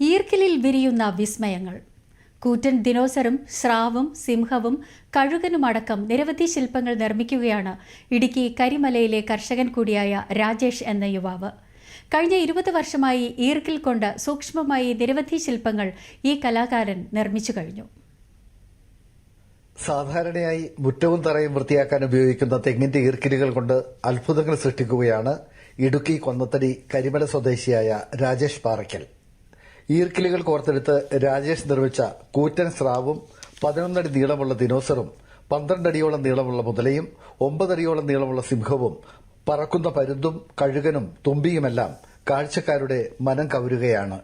ഈർക്കിലിൽ വിരിയുന്ന വിസ്മയങ്ങൾ. കൂറ്റൻ ദിനോസറും സ്രാവും സിംഹവും കഴുകനുമടക്കം നിരവധി ശില്പങ്ങൾ നിർമ്മിക്കുകയാണ് ഇടുക്കി കരിമലയിലെ കർഷകൻ കൂടിയായ രാജേഷ് എന്ന യുവാവ്. കഴിഞ്ഞ 20 വർഷമായി ഈർക്കിൽ കൊണ്ട് സൂക്ഷ്മമായി നിരവധി ശില്പങ്ങൾ ഈ കലാകാരൻ നിർമ്മിച്ചു കഴിഞ്ഞു. സാധാരണയായി മുറ്റവും തറയും വൃത്തിയാക്കാൻ ഉപയോഗിക്കുന്ന തെങ്ങിന്റെ ഈർക്കിലുകൾ കൊണ്ട് അത്ഭുതങ്ങൾ സൃഷ്ടിക്കുകയാണ് ഇടുക്കി കൊന്നത്തടി കരിമല സ്വദേശിയായ രാജേഷ് പാറയ്ക്കൽ. ഈർക്കിലുകൾ കോർത്തെടുത്ത് രാജേഷ് നിർമ്മിച്ച കൂറ്റൻ സ്രാവും 11 അടി നീളമുള്ള ദിനോസറും 12 അടിയോളം നീളമുള്ള മുതലയും 9 അടിയോളം നീളമുള്ള സിംഹവും പറക്കുന്ന പരുന്തും കഴുകനും തുമ്പിയുമെല്ലാം കാഴ്ചക്കാരുടെ മനം കവരുകയാണ്.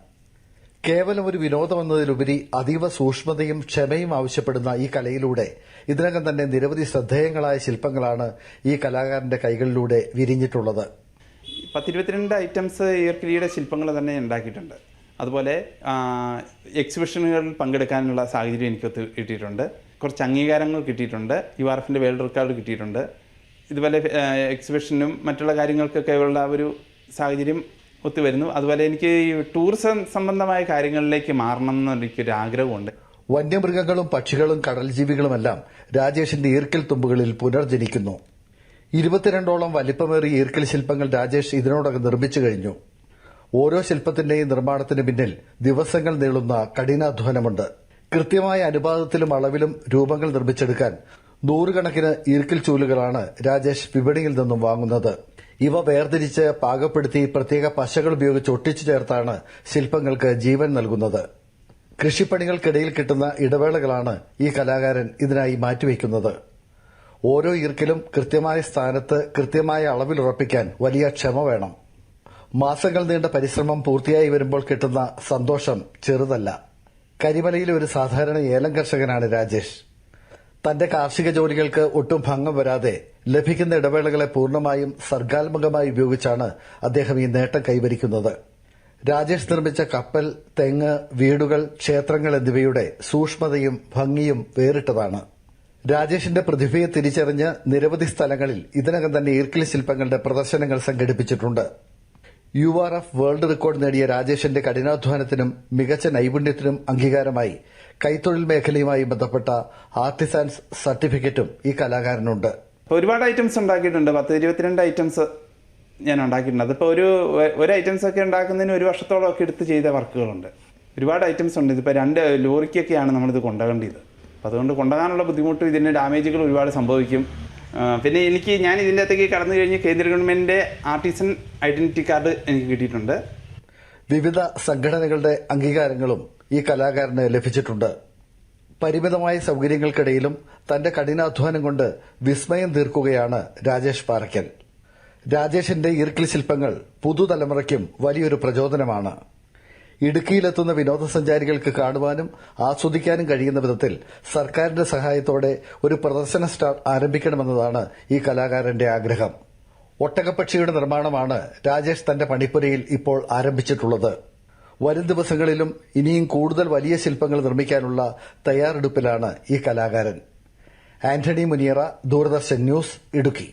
കേവലം ഒരു വിനോദമെന്നതിലുപരി അതീവ സൂക്ഷ്മതയും ക്ഷമയും ആവശ്യപ്പെടുന്ന ഈ കലയിലൂടെ ഇതിനകം തന്നെ നിരവധി ശ്രദ്ധേയങ്ങളായ ശില്പങ്ങളാണ് ഈ കലാകാരന്റെ കൈകളിലൂടെ വിരിഞ്ഞിട്ടുള്ളത്. 22 ഐറ്റംസ് ഈർക്കിലിയുടെ ശില്പങ്ങൾ തന്നെ ഉണ്ടാക്കിയിട്ടുണ്ട്. അതുപോലെ എക്സിബിഷനുകളിൽ പങ്കെടുക്കാനുള്ള സാഹചര്യം എനിക്ക് കിട്ടിയിട്ടുണ്ട്. കുറച്ച് അംഗീകാരങ്ങൾ കിട്ടിയിട്ടുണ്ട്. URFന്റെ വേൾഡ് റെക്കോർഡ് കിട്ടിയിട്ടുണ്ട്. ഇതുപോലെ എക്സിബിഷനും മറ്റുള്ള കാര്യങ്ങൾക്കൊക്കെ ഉള്ള ഒരു സാഹചര്യം ഒത്തുവരുന്നു. അതുപോലെ എനിക്ക് ഈ ടൂറിസം സംബന്ധമായ കാര്യങ്ങളിലേക്ക് മാറണം എന്നെനിക്കൊരു ആഗ്രഹമുണ്ട്. വന്യമൃഗങ്ങളും പക്ഷികളും കടൽ ജീവികളുമെല്ലാം രാജേഷിന്റെ ഈർക്കിൽ തുമ്പുകളിൽ പുനർജനിക്കുന്നു. 22ഓളം വലിപ്പമേറിയ ഈർക്കിൽ ശില്പങ്ങൾ രാജേഷ് ഇതിനോടകം നിർമ്മിച്ചു കഴിഞ്ഞു. ഓരോ ശില്പത്തിന്റെയും നിർമ്മാണത്തിന് പിന്നിൽ ദിവസങ്ങൾ നീളുന്ന കഠിനാധ്വാനമുണ്ട്. കൃത്യമായ അനുപാതത്തിലും അളവിലും രൂപങ്ങൾ നിർമ്മിച്ചെടുക്കാൻ നൂറുകണക്കിന് ഈർക്കിൽ ചൂലുകളാണ് രാജേഷ് വിപണിയിൽ നിന്നും വാങ്ങുന്നത്. ഇവ വേർതിരിച്ച് പാകപ്പെടുത്തി പ്രത്യേക പശകൾ ഉപയോഗിച്ച് ഒട്ടിച്ചു ചേർത്താണ് ശില്പങ്ങൾക്ക് ജീവൻ നൽകുന്നത്. കൃഷിപ്പണികൾക്കിടയിൽ കിട്ടുന്ന ഇടവേളകളാണ് ഈ കലാകാരൻ ഇതിനായി മാറ്റിവെക്കുന്നത്. ഓരോ ഈർക്കിലും കൃത്യമായ സ്ഥാനത്ത് കൃത്യമായ അളവിൽ ഉറപ്പിക്കാൻ വലിയ ക്ഷമ വേണം. മാസങ്ങൾ നീണ്ട പരിശ്രമം പൂർത്തിയായി വരുമ്പോൾ കിട്ടുന്ന സന്തോഷം ചെറുതല്ല. കരിമലയിലെ ഒരു സാധാരണ ഏലം കർഷകനാണ് രാജേഷ്. തന്റെ കാർഷിക ജോലികൾക്ക് ഒട്ടും ഭംഗം വരാതെ ലഭിക്കുന്ന ഇടവേളകളെ പൂർണ്ണമായും സർഗാത്മകമായി ഉപയോഗിച്ചാണ് അദ്ദേഹം ഈ നേട്ടം കൈവരിക്കുന്നത്. രാജേഷ് നിർമ്മിച്ച കപ്പൽ, തെങ്ങ്, വീടുകൾ, ക്ഷേത്രങ്ങൾ എന്നിവയുടെ സൂക്ഷ്മതയും ഭംഗിയും വേറിട്ടതാണ്. രാജേഷിന്റെ പ്രതിഭയെ തിരിച്ചറിഞ്ഞ് നിരവധി സ്ഥലങ്ങളിൽ ഇതിനകം തന്നെ ഈർക്കിൽ ശില്പങ്ങളുടെ പ്രദർശനങ്ങൾ സംഘടിപ്പിച്ചിട്ടുണ്ട്. URF വേൾഡ് റെക്കോർഡ് നേടിയ രാജേഷിന്റെ കഠിനാധ്വാനത്തിനും മികച്ച നൈപുണ്യത്തിനും അംഗീകാരമായി കൈത്തൊഴിൽ മേഖലയുമായി ബന്ധപ്പെട്ട ആർട്ടിസാൻസ് സർട്ടിഫിക്കറ്റും ഈ കലാകാരനുണ്ട്. ഒരുപാട് ഐറ്റംസ് ഉണ്ടാക്കിയിട്ടുണ്ട്. 22 ഐറ്റംസ് ഞാൻ ഉണ്ടാക്കിയിട്ടുണ്ട്. അതിപ്പോൾ ഒരു ഐറ്റംസ് ഒക്കെ ഉണ്ടാക്കുന്നതിന് 1 വർഷത്തോളം ഒക്കെ എടുത്ത് ചെയ്ത വർക്കുകളുണ്ട്. ഒരുപാട് ഐറ്റംസ് ഉണ്ട്. ഇതിപ്പോൾ 2 ലോറിക്കൊക്കെയാണ് നമ്മളിത് കൊണ്ടുപോകേണ്ടത്. അപ്പോൾ അതുകൊണ്ട് കൊണ്ടുപോകാനുള്ള ബുദ്ധിമുട്ടും ഇതിൻ്റെ ഡാമേജുകൾ ഒരുപാട് സംഭവിക്കും. പിന്നെ ഞാൻ ഇതിൻ്റെ അകത്തേക്ക് കടന്നു കഴിഞ്ഞ് കേന്ദ്ര ഗവൺമെന്റിന്റെ ആർട്ടിസൻ ഐഡന്റിറ്റി കാർഡ് എനിക്ക് കിട്ടിയിട്ടുണ്ട്. വിവിധ സംഘടനകളുടെ അംഗീകാരങ്ങളും ഈ കലാകാരന് ലഭിച്ചിട്ടുണ്ട്. പരിമിതമായ സൌകര്യങ്ങൾക്കിടയിലും തന്റെ കഠിനാധ്വാനം കൊണ്ട് വിസ്മയം തീർക്കുകയാണ് രാജേഷ് പാറയ്ക്കൽ. രാജേഷിന്റെ ഈർക്കിൽ ശില്പങ്ങൾ പുതുതലമുറയ്ക്കും വലിയൊരു പ്രചോദനമാണ്. ഇടുക്കിയിലെത്തുന്ന വിനോദസഞ്ചാരികൾക്ക് കാണുവാനും ആസ്വദിക്കാനും കഴിയുന്ന വിധത്തിൽ സർക്കാരിന്റെ സഹായത്തോടെ ഒരു പ്രദർശന സ്റ്റാൾ ആരംഭിക്കണമെന്നതാണ് ഈ കലാകാരന്റെ ആഗ്രഹം. ഒട്ടകപ്പക്ഷിയുടെ നിർമ്മാണമാണ് രാജേഷ് തന്റെ പണിപ്പുരയിൽ ഇപ്പോൾ ആരംഭിച്ചിട്ടുള്ളത്. വരും ദിവസങ്ങളിലും ഇനിയും കൂടുതൽ വലിയ ശില്പങ്ങൾ നിർമ്മിക്കാനുള്ള തയ്യാറെടുപ്പിലാണ് ഈ കലാകാരൻ. ആന്റണി മുനിയറ, ദൂരദർശൻ ന്യൂസ്, ഇടുക്കി.